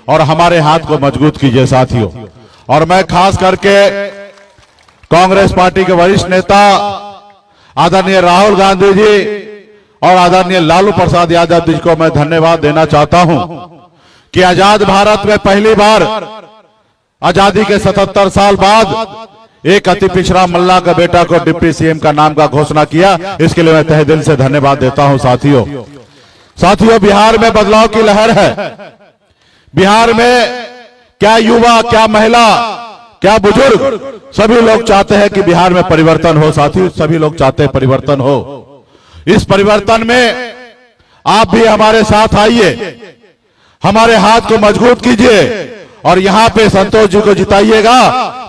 और हमारे हाथ को मजबूत कीजिए साथियों। और मैं खास करके कांग्रेस पार्टी के वरिष्ठ नेता आदरणीय राहुल गांधी जी और आदरणीय लालू प्रसाद यादव जी को मैं धन्यवाद देना चाहता हूं कि आजाद भारत में पहली बार आजादी के 77 साल बाद एक अति पिछड़ा मल्ला का बेटा को डिप्टी सीएम का नाम का घोषणा किया। इसके लिए मैं तहे दिल से धन्यवाद देता हूं साथियों। बिहार में बदलाव की लहर है। बिहार में क्या युवा, क्या महिला, क्या बुजुर्ग, सभी लोग चाहते हैं कि बिहार में परिवर्तन हो। साथियों, सभी लोग चाहते हैं परिवर्तन हो। इस परिवर्तन में आप भी हमारे साथ आइए, हमारे हाथ को मजबूत कीजिए और यहां पे संतोष जी को जिताइएगा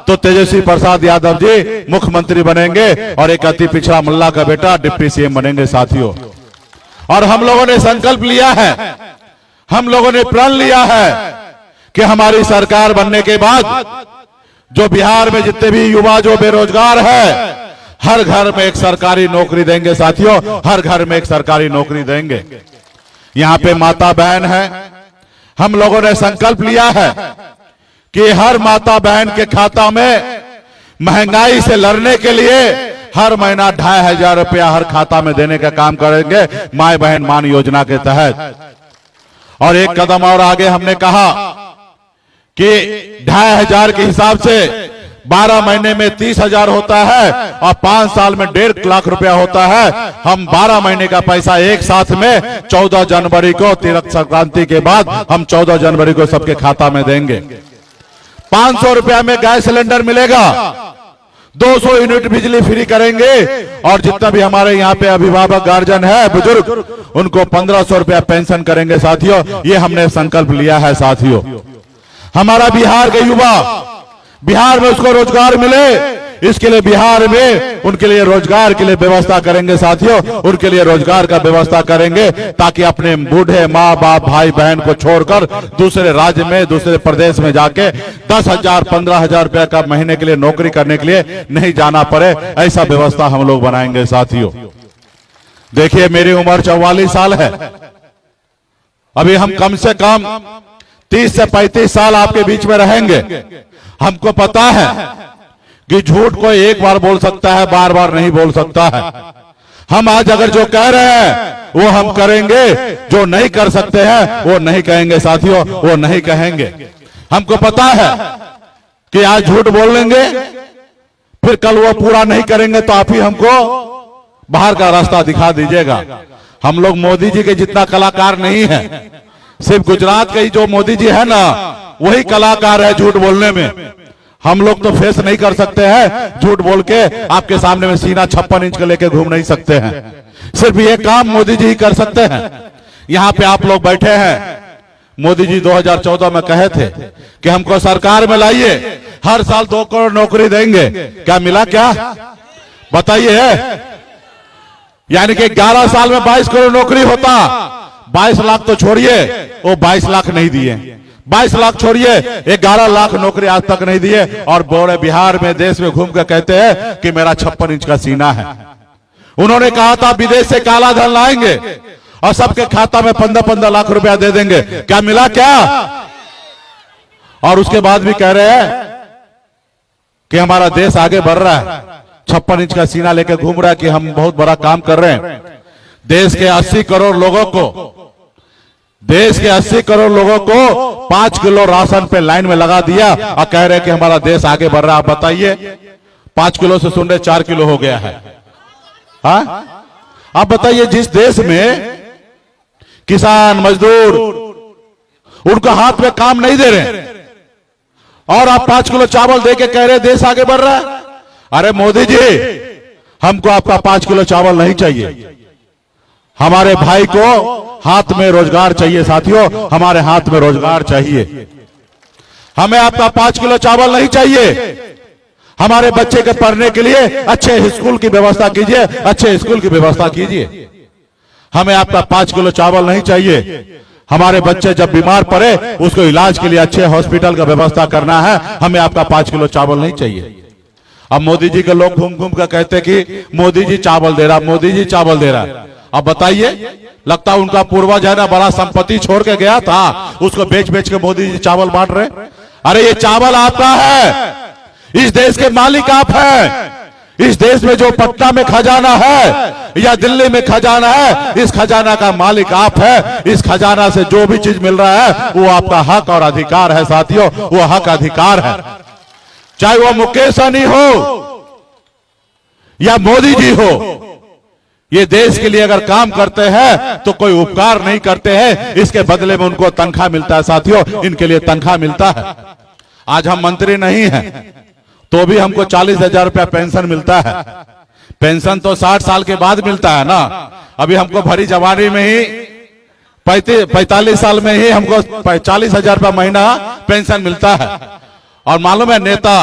तो तेजस्वी प्रसाद यादव जी मुख्यमंत्री बनेंगे और एक अति पिछड़ा मल्ला का बेटा डिप्टी सीएम बनेंगे साथियों। और हम लोगों ने संकल्प लिया है, हम लोगों ने प्रण लिया है कि हमारी सरकार बनने के बाद जो बिहार में जितने भी युवा जो बेरोजगार है, हर घर में एक सरकारी नौकरी देंगे साथियों, हर घर में एक सरकारी नौकरी देंगे। यहां पे माता बहन है, हम लोगों ने संकल्प लिया है कि हर माता बहन के खाता में महंगाई से लड़ने के लिए हर महीना 2500 रुपया हर खाता में देने का काम करेंगे माय बहन मान योजना के तहत। और एक कदम और आगे हमने कहा कि 2500 के हिसाब से 12 महीने में 30,000 होता है और 5 साल में 1.5 लाख रुपया होता है। हम 12 महीने का पैसा एक साथ में 14 जनवरी को तिरक संक्रांति के बाद हम 14 जनवरी को सबके खाता में देंगे। 500 रुपया में गैस सिलेंडर मिलेगा, 200 यूनिट बिजली फ्री करेंगे और जितना भी हमारे यहाँ पे अभिभावक गार्जियन है बुजुर्ग, उनको 1500 रुपया पेंशन करेंगे साथियों। ये हमने संकल्प लिया है साथियों। हमारा बिहार के युवा, बिहार में उसको रोजगार मिले, इसके लिए बिहार में उनके लिए रोजगार के लिए व्यवस्था करेंगे साथियों। उनके लिए रोजगार का व्यवस्था करेंगे ताकि अपने बूढ़े माँ बाप भाई बहन को छोड़कर दूसरे राज्य में, दूसरे प्रदेश में जाके 10,000 15,000 रुपया का महीने के लिए नौकरी करने के लिए नहीं जाना पड़े। ऐसा व्यवस्था हम लोग बनाएंगे साथियों। देखिए, मेरी उम्र 44 साल है। अभी हम कम से कम 30 से 35 साल आपके बीच में रहेंगे। हमको पता है कि झूठ कोई एक बार बोल सकता है, बार बार नहीं बोल सकता है। हम आज अगर जो कह रहे हैं वो हम करेंगे, जो नहीं कर सकते हैं वो नहीं कहेंगे साथियों, वो नहीं कहेंगे। हमको पता है कि आज झूठ बोल लेंगे, फिर कल वो पूरा नहीं करेंगे तो आप ही हमको बाहर का रास्ता दिखा दीजिएगा। हम लोग मोदी जी के जितना कलाकार नहीं है। सिर्फ गुजरात के ही जो मोदी जी है ना, वही कलाकार है झूठ बोलने में। हम लोग तो फेस नहीं कर सकते हैं, झूठ बोल के आपके सामने में सीना 56 इंच का लेके घूम नहीं सकते हैं। सिर्फ ये काम मोदी जी ही कर सकते हैं। यहाँ पे आप लोग बैठे हैं, मोदी जी 2014 में कहे थे कि हमको सरकार में लाइए, हर साल 2 करोड़ नौकरी देंगे। क्या मिला? क्या बताइए? यानी कि 11 साल में 22 करोड़ नौकरी होता। 22 लाख तो छोड़िए, वो 22 लाख नहीं दिए। 22 लाख छोड़िए, 11 लाख नौकरी आज तक नहीं दिए। और बोरे बिहार में देश में घूम कर कहते हैं कि मेरा 56 इंच का सीना है। उन्होंने कहा था विदेश से काला धन लाएंगे और सबके खाता में 15-15 लाख रुपया दे देंगे। क्या मिला? क्या? और उसके बाद भी कह रहे हैं कि हमारा देश आगे बढ़ रहा है, 56 इंच का सीना लेके घूम रहा है कि हम बहुत बड़ा काम कर रहे हैं। देश के 80 करोड़ लोगों को, देश के 80 करोड़ लोगों को 5 किलो राशन पे लाइन में लगा दिया और कह रहे हैं कि हमारा देश आगे बढ़ रहा है। आप बताइए, 5 किलो से सुन रहे 4 किलो हो गया है। हाँ, आप बताइए, जिस देश में किसान मजदूर उनका हाथ में काम नहीं दे रहे और आप 5 किलो चावल दे के कह रहे देश आगे बढ़ रहा है। अरे मोदी जी, हमको आपका 5 किलो चावल नहीं चाहिए। हमारे भाई को हाथ में रोजगार चाहिए साथियों, हमारे हाथ में रोजगार चाहिए। हमें आपका 5 किलो चावल नहीं चाहिए। हमारे बच्चे के पढ़ने के लिए अच्छे स्कूल की व्यवस्था कीजिए, अच्छे स्कूल की व्यवस्था कीजिए। हमें आपका 5 किलो चावल नहीं चाहिए। हमारे बच्चे जब बीमार पड़े उसको इलाज के लिए अच्छे हॉस्पिटल का व्यवस्था करना है। हमें आपका 5 किलो चावल नहीं चाहिए। अब मोदी जी के लोग घूम घूम कर कहते कि मोदी जी चावल दे रहा, मोदी जी चावल दे रहा। अब बताइए, लगता है उनका पूर्वज है ना, बड़ा संपत्ति छोड़ के गया था, उसको बेच बेच के मोदी जी चावल बांट रहे। अरे ये चावल आपका है, इस देश के मालिक आप हैं। इस देश में जो पटना में खजाना है या दिल्ली में खजाना है, इस खजाना का मालिक आप है। इस खजाना से जो भी चीज मिल रहा है वो आपका हक और अधिकार है साथियों, वो हक अधिकार है। चाहे वो मुकेश सहनी हो या मोदी जी हो, ये देश के लिए अगर काम करते हैं तो कोई उपकार नहीं करते हैं, इसके बदले में उनको तनख्वाह मिलता है साथियों, इनके लिए तनख्वाह मिलता है। आज हम मंत्री नहीं हैं तो भी हमको 40,000 रुपया पेंशन मिलता है। पेंशन तो 60 साल के बाद मिलता है ना, अभी हमको भरी जवानी में ही 45 साल में ही हमको 40,000 रुपया महीना पेंशन मिलता है। और मालूम है, नेता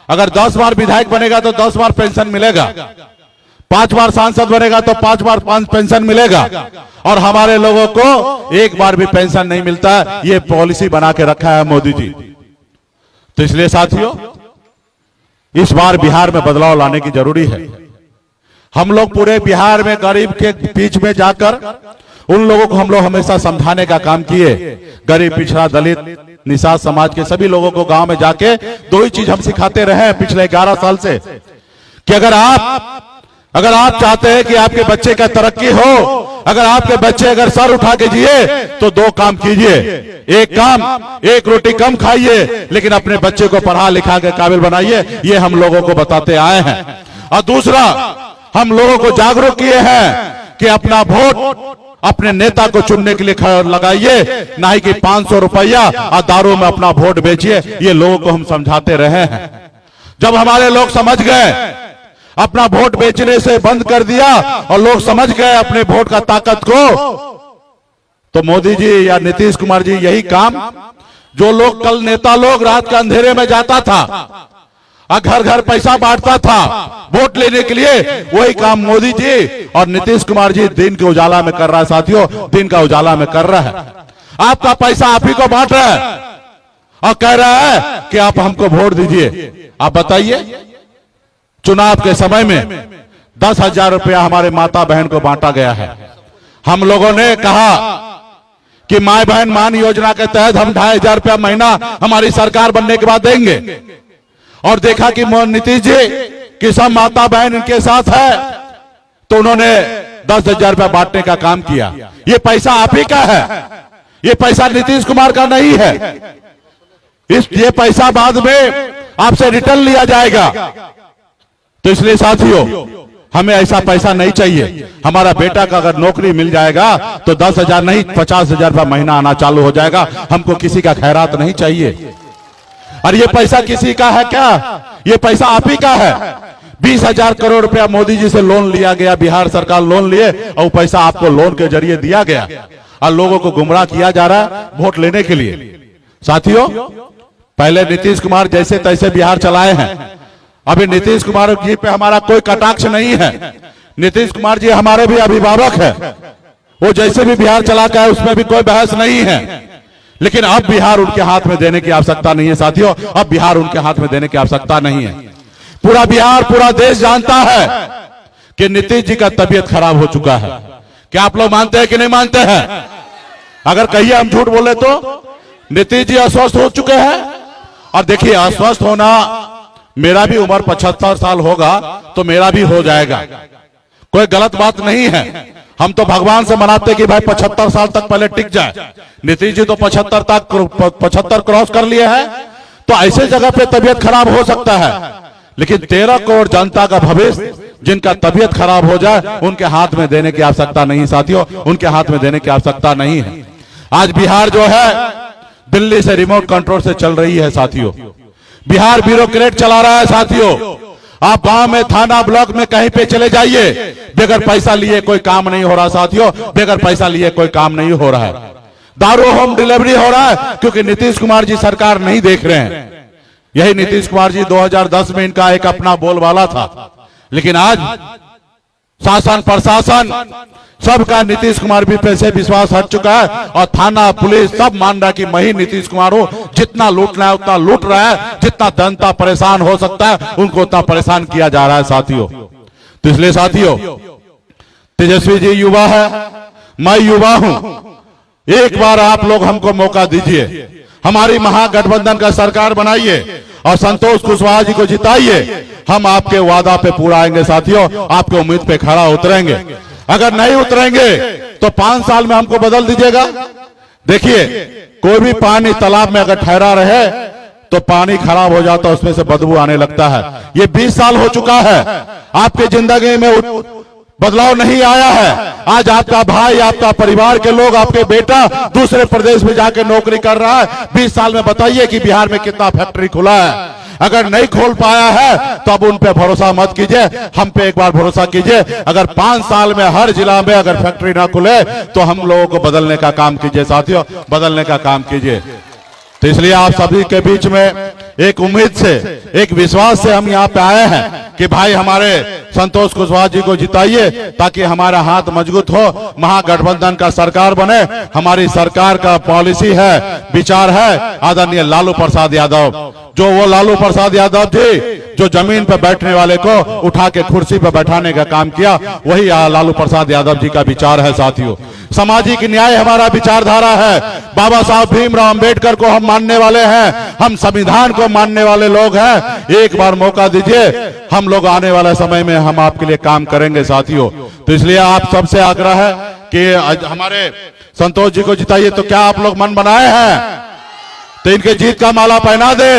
अगर 10 बार विधायक बनेगा तो 10 बार पेंशन मिलेगा, 5 बार सांसद बनेगा तो 5 बार पेंशन मिलेगा, और हमारे लोगों को एक बार भी पेंशन नहीं मिलता है। ये पॉलिसी बना के रखा है मोदी जी। तो इसलिए साथियों, इस बार बिहार में बदलाव लाने की जरूरी है। हम लोग पूरे बिहार में गरीब के बीच में जाकर उन लोगों को हम लोग हमेशा समझाने का काम किए। गरीब, पिछड़ा, दलित, निषाद समाज के सभी लोगों को गांव में जाके 2 ही चीज हम सिखाते रहे हैं पिछले 11 साल से, कि अगर आप चाहते हैं कि आपके बच्चे का तरक्की हो, अगर आपके बच्चे अगर सर उठा के जिए तो 2 काम कीजिए। एक काम, 1 रोटी कम खाइए, लेकिन अपने बच्चे को पढ़ा लिखा के काबिल बनाइए। ये हम लोगों को बताते आए हैं। और दूसरा, हम लोगों को जागरूक किए हैं कि अपना वोट अपने नेता को चुनने के लिए लगाइए, ना ही कि 500 रुपया और दारू में अपना वोट बेचिए। ये लोगों को हम समझाते रहे हैं। जब हमारे लोग समझ गए, अपना वोट बेचने से बंद कर दिया और लोग समझ गए अपने वोट का ताकत को, तो मोदी जी या नीतीश कुमार जी यही काम, जो लोग कल नेता लोग रात के अंधेरे में जाता था और घर घर पैसा बांटता था वोट लेने के लिए, वही काम मोदी जी और नीतीश कुमार जी दिन के उजाला में कर रहा है साथियों, दिन का उजाला में कर रहा है। आपका पैसा आप ही को बांट रहा है और कह रहा है कि आप हमको वोट दीजिए। आप बताइए, चुनाव के समय में 10,000 रुपया हमारे माता बहन को बांटा गया है। हम लोगों ने कहा कि माय बहन मान योजना के तहत हम 2,500 रुपया महीना हमारी सरकार बनने के बाद देंगे, और देखा कि नीतीश जी की सब माता बहन इनके साथ है, तो उन्होंने 10,000 रुपया बांटने का काम किया। ये पैसा आप ही का है, ये पैसा नीतीश कुमार का नहीं है। ये पैसा बाद में आपसे रिटर्न लिया जाएगा। तो इसलिए साथियों, हमें ऐसा पैसा नहीं चाहिए। हमारा बेटा का अगर नौकरी मिल जाएगा तो 10,000 नहीं 50,000 रुपया महीना आना चालू हो जाएगा। हमको किसी का खैरात नहीं चाहिए। और ये पैसा किसी का है क्या? ये पैसा आप ही का है। 20,000 करोड़ रुपया मोदी जी से लोन लिया गया, बिहार सरकार लोन लिए, और पैसा आपको लोन के जरिए दिया गया और लोगों को गुमराह किया जा रहा है वोट लेने के लिए। साथियों, पहले नीतीश कुमार जैसे तैसे बिहार चलाए हैं, अभी नीतीश कुमार जी पे हमारा कोई कटाक्ष नहीं है। नीतीश कुमार जी हमारे भी अभिभावक है, वो जैसे भी बिहार चला के है उसमें भी कोई बहस नहीं है। लेकिन अब बिहार उनके हाथ में देने की आवश्यकता नहीं है साथियों, अब बिहार उनके हाथ में देने की आवश्यकता नहीं है। पूरा बिहार, पूरा देश जानता है कि नीतीश जी का तबीयत खराब हो चुका है। क्या आप लोग मानते हैं कि नहीं मानते हैं? अगर कहिए हम झूठ बोले तो नीतीश जी अस्वस्थ हो चुके हैं। और देखिए, अस्वस्थ होना, मेरा भी उम्र 75 साल होगा तो मेरा भी हो जाएगा, कोई गलत बात नहीं है। हम तो भगवान से मनाते कि भाई 75 साल तक पहले टिक जाए। नीतीश जी तो 75 क्रॉस कर लिए हैं, तो ऐसे जगह पे तबीयत खराब हो सकता है। लेकिन 13 करोड़ जनता का भविष्य जिनका तबीयत खराब हो जाए, उनके हाथ में देने की आवश्यकता नहीं साथियों, उनके हाथ में देने की आवश्यकता नहीं है। आज बिहार जो है दिल्ली से रिमोट कंट्रोल से चल रही है साथियों। बिहार ब्यूरोक्रेट चला रहा है साथियों। आप गांव में, थाना, ब्लॉक में कहीं पे चले जाइए, बगैर पैसा लिए कोई काम नहीं हो रहा साथियों, बगैर पैसा लिए कोई काम नहीं हो रहा है। दारू होम डिलीवरी हो रहा है क्योंकि नीतीश कुमार जी सरकार नहीं देख रहे हैं। यही नीतीश कुमार जी 2010 में इनका एक अपना बोलबाला था, लेकिन आज शासन प्रशासन सबका नीतीश कुमार भी पे से विश्वास हट चुका है और थाना पुलिस सब मान रहा है कि मैं ही नीतीश कुमार हूं। जितना लूटना है उतना लूट रहा है, जितना जनता परेशान हो सकता है उनको उतना परेशान किया जा रहा है साथियों। तो इसलिए साथियों, तेजस्वी जी युवा है, मैं युवा हूं। एक बार आप लोग हमको मौका दीजिए, हमारी महागठबंधन का सरकार बनाइए और संतोष कुशवाहा जी को जिताइए। हम आपके वादा पे पूरा आएंगे साथियों, आपके उम्मीद पे खड़ा उतरेंगे। अगर नहीं उतरेंगे तो 5 साल में हमको बदल दीजिएगा। देखिए, कोई भी पानी तालाब में अगर ठहरा रहे तो पानी खराब हो जाता है, उसमें से बदबू आने लगता है। ये 20 साल हो चुका है, आपकी जिंदगी में बदलाव नहीं आया है। आज आपका भाई, आपका परिवार के लोग, आपके बेटा दूसरे प्रदेश में जाके नौकरी कर रहा है। 20 साल में बताइए कि बिहार में कितना फैक्ट्री खुला है। अगर नहीं खोल पाया है तो अब उन पे भरोसा मत कीजिए, हम पे एक बार भरोसा कीजिए। अगर 5 साल में हर जिला में अगर फैक्ट्री ना खुले तो हम लोगों को बदलने का काम कीजिए साथियों, बदलने का काम कीजिए। तो इसलिए आप सभी के बीच में एक उम्मीद से, एक विश्वास से हम यहाँ पे आए हैं कि भाई हमारे संतोष कुशवाहा जी को जिताइए ताकि हमारा हाथ मजबूत हो, महागठबंधन का सरकार बने। हमारी सरकार का पॉलिसी है, विचार है आदरणीय लालू प्रसाद यादव। जो वो लालू प्रसाद यादव जी जो जमीन पर बैठने वाले को उठा के कुर्सी पर बैठाने का काम किया, वही लालू प्रसाद यादव जी का विचार है साथियों। सामाजिक न्याय हमारा विचारधारा है। बाबा साहब भीमराव अंबेडकर को हम मानने वाले हैं, हम संविधान को मानने वाले लोग हैं। एक बार मौका दीजिए, हम लोग आने वाले समय में हम आपके लिए काम करेंगे साथियों। तो इसलिए आप सबसे आग्रह है कि हमारे संतोष जी को जिताइए। तो क्या आप लोग मन बनाए हैं? तो इनके जीत का माला पहना दे।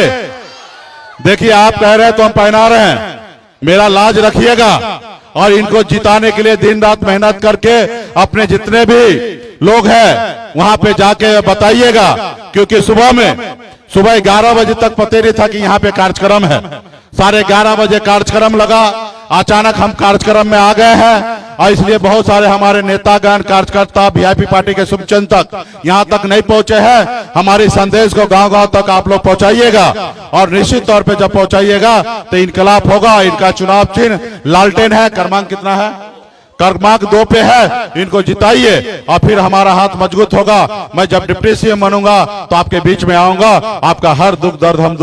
देखिए, आप कह रहे हैं तो हम पहना रहे हैं, मेरा लाज रखिएगा और इनको जिताने के लिए दिन रात मेहनत करके अपने जितने भी लोग हैं वहां पे जाके बताइएगा। क्योंकि सुबह 11 बजे तक पता नहीं था कि यहाँ पे कार्यक्रम है। 11:30 बजे कार्यक्रम लगा, अचानक हम कार्यक्रम में आ गए हैं और इसलिए बहुत सारे हमारे नेतागण, कार्यकर्ता, वीआईपी पार्टी के शुभचिंतक यहाँ तक नहीं पहुंचे हैं। हमारी संदेश को गांव-गांव तक आप लोग पहुंचाइएगा और निश्चित तौर पे जब पहुंचाइएगा तो इनकलाब होगा। इनका चुनाव चिन्ह लालटेन है। क्रमांक कितना है? क्रमांक 2 पे है। इनको जिताइए और फिर हमारा हाथ मजबूत होगा। मैं जब डिप्टी सीएम बनूंगा तो आपके बीच में आऊंगा, आपका हर दुख दर्द हम